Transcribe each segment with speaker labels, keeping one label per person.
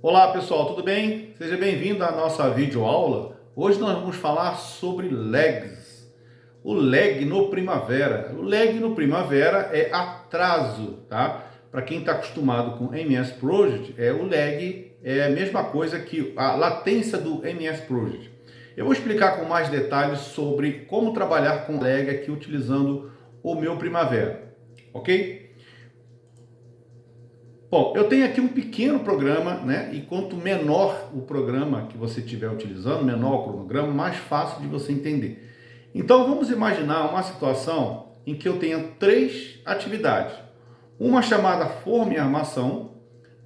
Speaker 1: Olá pessoal, tudo bem? Seja bem-vindo à nossa videoaula. Hoje nós vamos falar sobre lags. O lag no primavera. O lag no primavera é atraso, tá? Para quem está acostumado com MS Project, o lag é a mesma coisa que a latência do MS Project. Eu vou explicar com mais detalhes sobre como trabalhar com lag aqui utilizando o meu primavera, ok? Bom, eu tenho aqui um pequeno programa, né? E quanto menor o programa que você estiver utilizando, menor o cronograma, mais fácil de você entender. Então vamos imaginar uma situação em que eu tenha três atividades. Uma chamada forma e armação,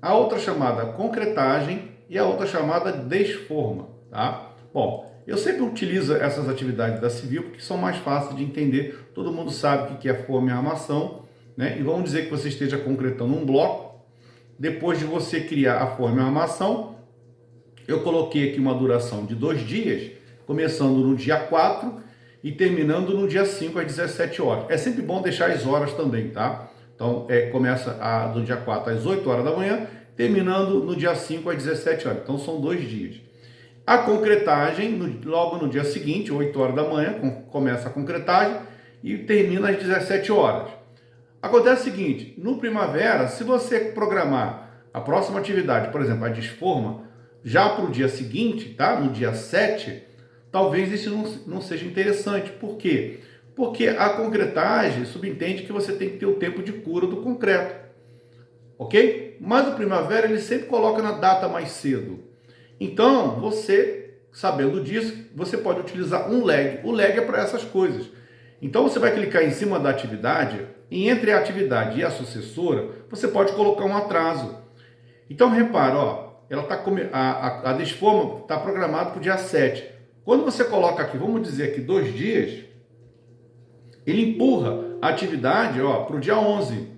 Speaker 1: a outra chamada concretagem e a outra chamada desforma, tá? Bom, eu sempre utilizo essas atividades da Civil porque são mais fáceis de entender. Todo mundo sabe o que é forma e armação, né? E vamos dizer que você esteja concretando um bloco. Depois de você criar a forma e a armação, eu coloquei aqui uma duração de 2 dias, começando no dia 4 e terminando no dia 5 às 17 horas. É sempre bom deixar as horas também, tá? Então, começa do dia 4 às 8 horas da manhã, terminando no dia 5 às 17 horas. Então, são 2 dias. A concretagem, logo no dia seguinte, 8 horas da manhã, começa a concretagem e termina às 17 horas. Acontece o seguinte, no primavera, se você programar a próxima atividade, por exemplo, a desforma, já para o dia seguinte, tá? No dia 7, talvez isso não seja interessante. Por quê? Porque a concretagem subentende que você tem que ter o tempo de cura do concreto, ok? Mas o primavera ele sempre coloca na data mais cedo. Então, você, sabendo disso, você pode utilizar um lag. O lag é para essas coisas. Então, você vai clicar em cima da atividade e entre a atividade e a sucessora, você pode colocar um atraso. Então, repara, ó, a desforma está programada para o dia 7. Quando você coloca aqui, vamos dizer aqui 2 dias, ele empurra a atividade para o dia 11,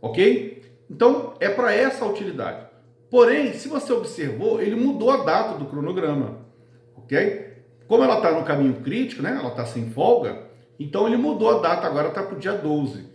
Speaker 1: ok? Então, é para essa utilidade. Porém, se você observou, ele mudou a data do cronograma, ok? Como ela está no caminho crítico, né? Ela está sem folga, então ele mudou a data, agora está para o dia 12.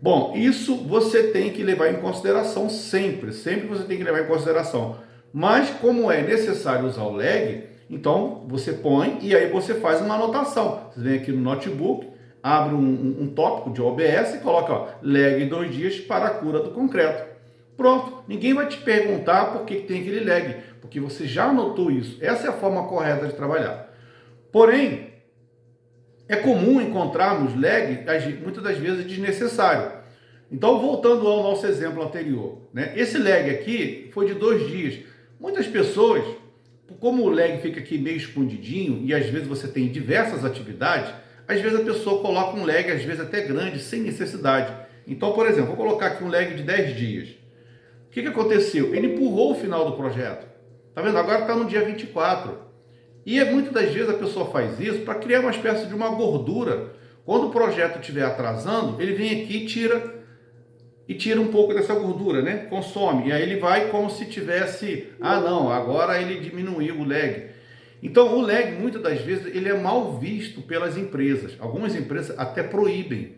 Speaker 1: Bom, isso você tem que levar em consideração sempre você tem que levar em consideração. Mas como é necessário usar o lag, então você põe e aí você faz uma anotação. Você vem aqui no notebook, abre um tópico de OBS e coloca lag 2 dias para a cura do concreto. Pronto, ninguém vai te perguntar por que tem aquele lag, porque você já anotou isso. Essa é a forma correta de trabalhar. Porém, é comum encontrarmos lag, muitas das vezes, desnecessário. Então, voltando ao nosso exemplo anterior, né? Esse lag aqui foi de 2 dias. Muitas pessoas, como o lag fica aqui meio escondidinho, e às vezes você tem diversas atividades, às vezes a pessoa coloca um lag, às vezes até grande, sem necessidade. Então, por exemplo, vou colocar aqui um lag de 10 dias. O que aconteceu? Ele empurrou o final do projeto. Tá vendo? Agora está no dia 24. E muitas das vezes a pessoa faz isso para criar uma espécie de uma gordura. Quando o projeto estiver atrasando, ele vem aqui e tira um pouco dessa gordura, né? Consome. E aí ele vai como se tivesse, não, agora ele diminuiu o lag. Então o lag, muitas das vezes, ele é mal visto pelas empresas. Algumas empresas até proíbem.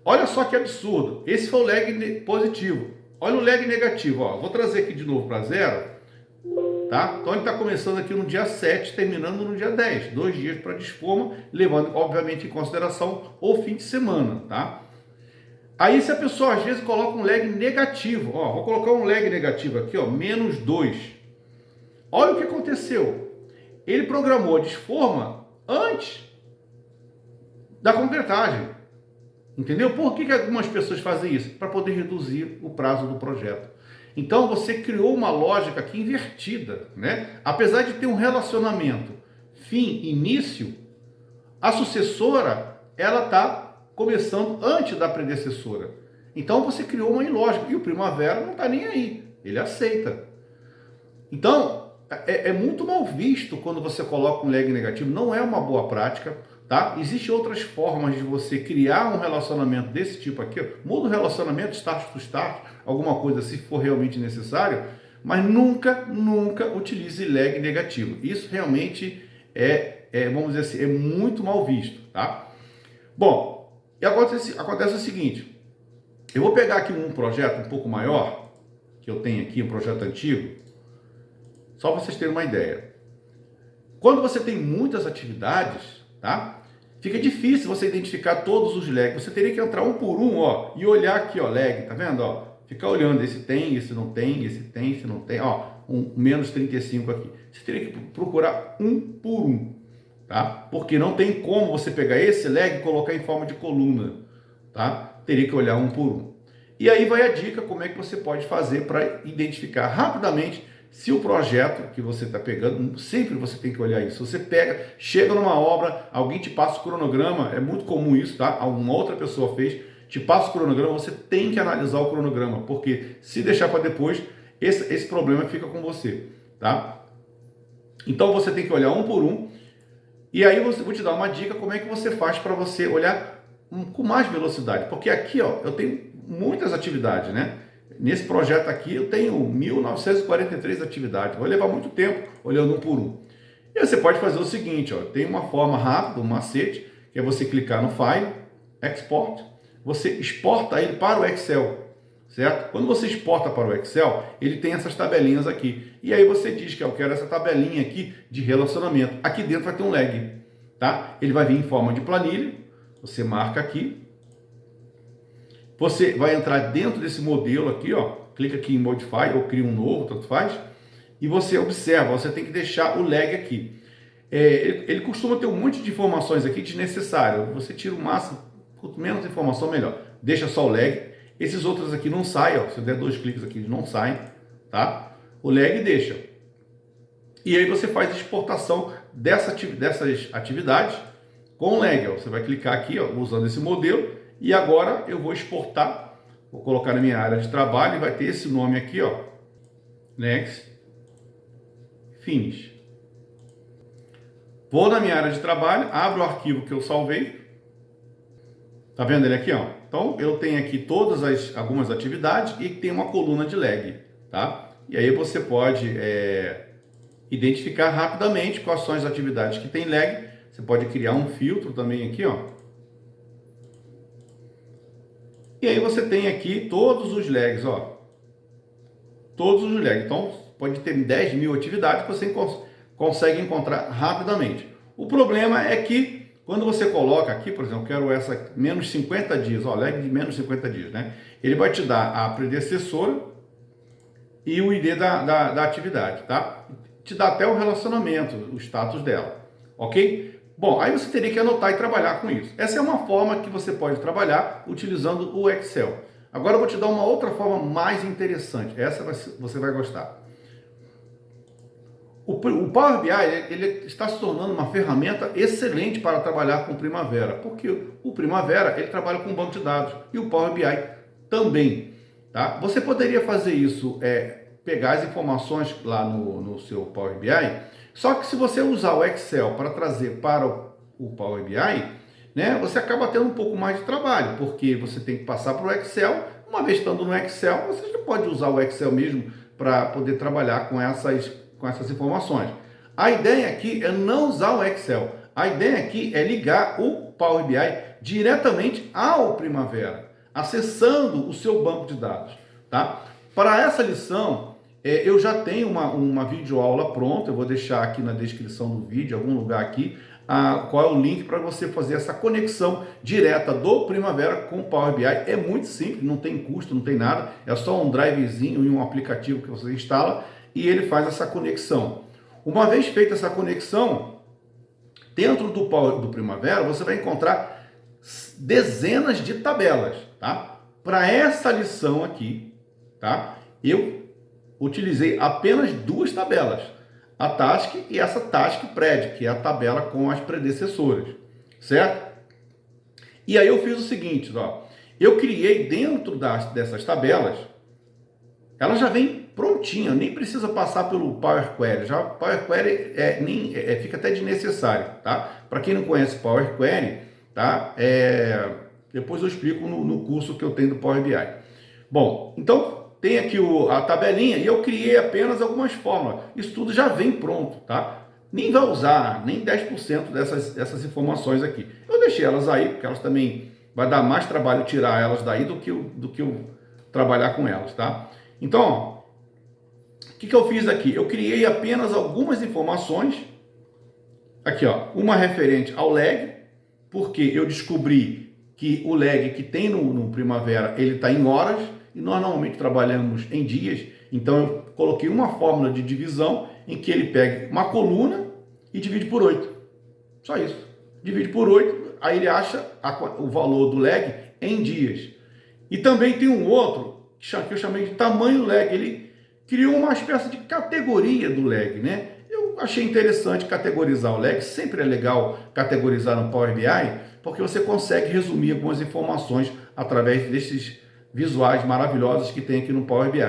Speaker 1: Olha só que absurdo. Esse foi o lag positivo. Olha o lag negativo. Ó. Vou trazer aqui de novo para zero. Tá? Então ele está começando aqui no dia 7, terminando no dia 10. 2 dias para desforma, levando, obviamente, em consideração o fim de semana. Tá? Aí se a pessoa às vezes coloca um lag negativo. Ó, vou colocar um lag negativo aqui, ó, -2. Olha o que aconteceu. Ele programou a desforma antes da concretagem. Entendeu? Por que algumas pessoas fazem isso? Para poder reduzir o prazo do projeto. Então você criou uma lógica aqui invertida, né? Apesar de ter um relacionamento fim-início, a sucessora, ela está começando antes da predecessora. Então você criou uma ilógica. E o primavera não está nem aí. Ele aceita. Então, é muito mal visto quando você coloca um lag negativo. Não é uma boa prática. Tá? Existem outras formas de você criar um relacionamento desse tipo aqui. Muda o relacionamento, start to start, alguma coisa se for realmente necessário, mas nunca utilize lag negativo. Isso realmente vamos dizer assim, é muito mal visto. Tá? Bom, e acontece o seguinte, eu vou pegar aqui um projeto um pouco maior, que eu tenho aqui, um projeto antigo, Só para vocês terem uma ideia. Quando você tem muitas atividades, tá? Fica difícil você identificar todos os lags. Você teria que entrar um por um, ó, e olhar aqui, ó, lag, tá vendo, ó? Ficar olhando, esse tem, esse não tem, esse tem, esse não tem, ó, um menos 35 aqui. Você teria que procurar um por um, tá? Porque não tem como você pegar esse lag e colocar em forma de coluna, tá? Teria que olhar um por um. E aí vai a dica como é que você pode fazer para identificar rapidamente se o projeto que você está pegando, sempre você tem que olhar isso. Você pega, chega numa obra, alguém te passa o cronograma, é muito comum isso, tá? Alguma outra pessoa fez, te passa o cronograma, você tem que analisar o cronograma, porque se deixar para depois, esse problema fica com você, tá? Então você tem que olhar um por um, e aí vou te dar uma dica como é que você faz para você olhar com mais velocidade, porque aqui, ó, eu tenho muitas atividades, né? Nesse projeto aqui eu tenho 1943 atividades, vai levar muito tempo olhando um por um. E você pode fazer o seguinte, ó, tem uma forma rápida, um macete, que é você clicar no File, Export, você exporta ele para o Excel, certo? Quando você exporta para o Excel, ele tem essas tabelinhas aqui. E aí você diz que eu quero essa tabelinha aqui de relacionamento. Aqui dentro vai ter um lag, tá? Ele vai vir em forma de planilha, você marca aqui. Você vai entrar dentro desse modelo aqui, ó, clica aqui em Modify ou cria um novo, tanto faz, e você observa, você tem que deixar o lag aqui. Ele costuma ter um monte de informações aqui desnecessárias, você tira o máximo, quanto menos informação, melhor. Deixa só o lag, esses outros aqui não saem, ó, se eu der 2 cliques aqui, eles não saem, tá? O lag deixa. E aí você faz a exportação dessas atividades com lag, ó. Você vai clicar aqui, ó, usando esse modelo, e agora eu vou exportar, vou colocar na minha área de trabalho e vai ter esse nome aqui, ó, Next, Finish. Vou na minha área de trabalho, abro o arquivo que eu salvei, tá vendo ele aqui, ó? Então eu tenho aqui todas algumas atividades e tem uma coluna de lag, tá? E aí você pode identificar rapidamente quais são as atividades que tem lag. Você pode criar um filtro também aqui, ó. E aí você tem aqui todos os lags, ó. Todos os lags. Então, pode ter 10 mil atividades que você consegue encontrar rapidamente. O problema é que, quando você coloca aqui, por exemplo, eu quero essa menos 50 dias, ó, lag de menos 50 dias, né? Ele vai te dar a predecessora e o ID da atividade, tá? Te dá até o relacionamento, o status dela, ok? Bom, aí você teria que anotar e trabalhar com isso. Essa é uma forma que você pode trabalhar utilizando o Excel. Agora eu vou te dar uma outra forma mais interessante. Essa você vai gostar. O Power BI ele está se tornando uma ferramenta excelente para trabalhar com Primavera, porque o Primavera ele trabalha com banco de dados e o Power BI também. Tá? Você poderia fazer isso, pegar as informações lá no seu Power BI. Só que se você usar o Excel para trazer para o Power BI, né, você acaba tendo um pouco mais de trabalho, porque você tem que passar para o Excel. Uma vez estando no Excel, você já pode usar o Excel mesmo para poder trabalhar com essas informações. A ideia aqui é não usar o Excel. A ideia aqui é ligar o Power BI diretamente ao Primavera, acessando o seu banco de dados. Tá? Para essa lição, eu já tenho uma videoaula pronta, eu vou deixar aqui na descrição do vídeo, em algum lugar aqui, qual é o link para você fazer essa conexão direta do Primavera com o Power BI. É muito simples, não tem custo, não tem nada, é só um drivezinho e um aplicativo que você instala e ele faz essa conexão. Uma vez feita essa conexão, dentro do Primavera, você vai encontrar dezenas de tabelas, tá? Para essa lição aqui, tá? Eu utilizei apenas 2 tabelas, a Task e essa Task Pred, que é a tabela com as predecessoras, certo? E aí eu fiz o seguinte, ó, eu criei dentro dessas tabelas, ela já vem prontinha, nem precisa passar pelo Power Query, já o Power Query fica até desnecessário, tá? Para quem não conhece Power Query, tá? Depois eu explico no curso que eu tenho do Power BI. Bom, então tem aqui a tabelinha e eu criei apenas algumas fórmulas. Isso tudo já vem pronto, tá? Nem vai usar nem 10% dessas informações aqui. Eu deixei elas aí, porque elas também vai dar mais trabalho tirar elas daí do que eu trabalhar com elas, tá? Então, ó, O que eu fiz aqui? Eu criei apenas algumas informações. Aqui, ó, uma referente ao lag, porque eu descobri que o lag que tem no Primavera, ele está em horas, e nós normalmente trabalhamos em dias. Então eu coloquei uma fórmula de divisão em que ele pega uma coluna e divide por 8. Só isso. Divide por 8, aí ele acha o valor do lag em dias. E também tem um outro que eu chamei de tamanho lag. Ele criou uma espécie de categoria do lag, né? Eu achei interessante categorizar o lag. Sempre é legal categorizar no Power BI, porque você consegue resumir algumas informações através desses visuais maravilhosos que tem aqui no Power BI.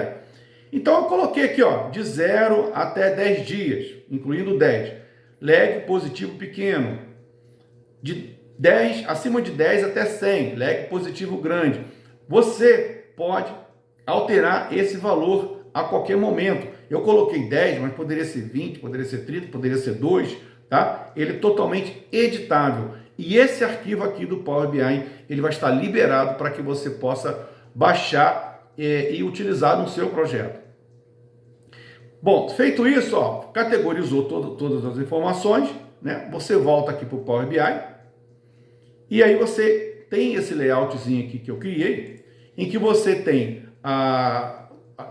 Speaker 1: Então eu coloquei aqui, ó, de 0 até 10 dias, incluindo 10. Lag positivo pequeno. De 10, acima de 10 até 100, lag positivo grande. Você pode alterar esse valor a qualquer momento. Eu coloquei 10, mas poderia ser 20, poderia ser 30, poderia ser 2, tá? Ele é totalmente editável. E esse arquivo aqui do Power BI, ele vai estar liberado para que você possa baixar e utilizar no seu projeto. Bom, feito isso, ó, categorizou todas as informações, né? Você volta aqui para o Power BI e aí você tem esse layoutzinho aqui que eu criei, em que você tem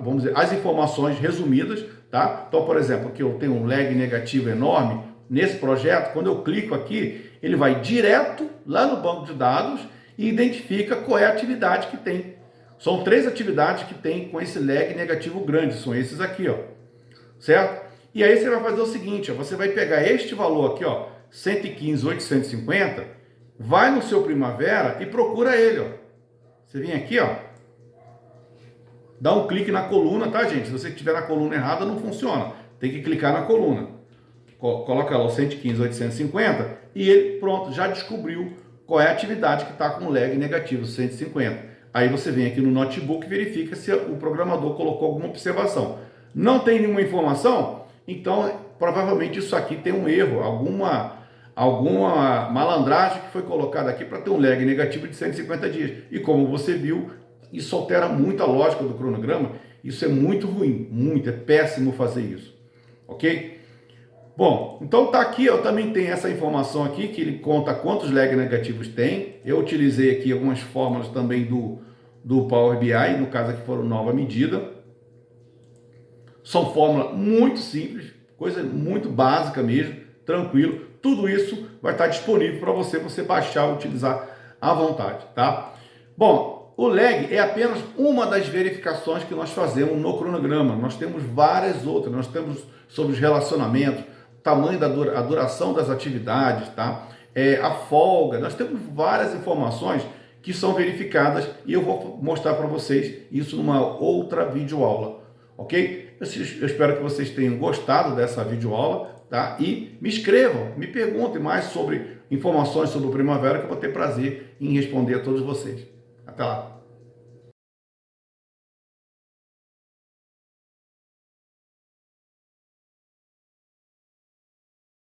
Speaker 1: vamos dizer, as informações resumidas, tá? Então, por exemplo, aqui eu tenho um lag negativo enorme nesse projeto. Quando eu clico aqui, ele vai direto lá no banco de dados e identifica qual é a atividade que tem. São 3 atividades que tem com esse lag negativo grande, são esses aqui, ó, certo? E aí você vai fazer o seguinte, ó, você vai pegar este valor aqui, ó, 115.850, vai no seu Primavera e procura ele, ó. Você vem aqui, ó, dá um clique na coluna, tá, gente? Se você estiver na coluna errada, não funciona. Tem que clicar na coluna. Coloca lá o 115.850 e ele, pronto, já descobriu qual é a atividade que está com lag negativo, 150. Aí você vem aqui no notebook e verifica se o programador colocou alguma observação. Não tem nenhuma informação? Então, provavelmente isso aqui tem um erro, alguma malandragem que foi colocada aqui para ter um lag negativo de 150 dias. E como você viu, isso altera muito a lógica do cronograma. Isso é muito ruim, é péssimo fazer isso, ok? Bom, então tá aqui, eu também tenho essa informação aqui, que ele conta quantos lag negativos tem. Eu utilizei aqui algumas fórmulas também do Power BI, no caso aqui foram nova medida. São fórmulas muito simples, coisa muito básica mesmo, tranquilo. Tudo isso vai estar disponível para você baixar e utilizar à vontade, tá? Bom, o lag é apenas uma das verificações que nós fazemos no cronograma. Nós temos várias outras, nós temos sobre os relacionamentos, tamanho a duração das atividades, tá? A folga, nós temos várias informações que são verificadas e eu vou mostrar para vocês isso numa outra videoaula, ok? Eu espero que vocês tenham gostado dessa videoaula, tá? E me escrevam, me perguntem mais sobre informações sobre o Primavera, que eu vou ter prazer em responder a todos vocês. Até lá!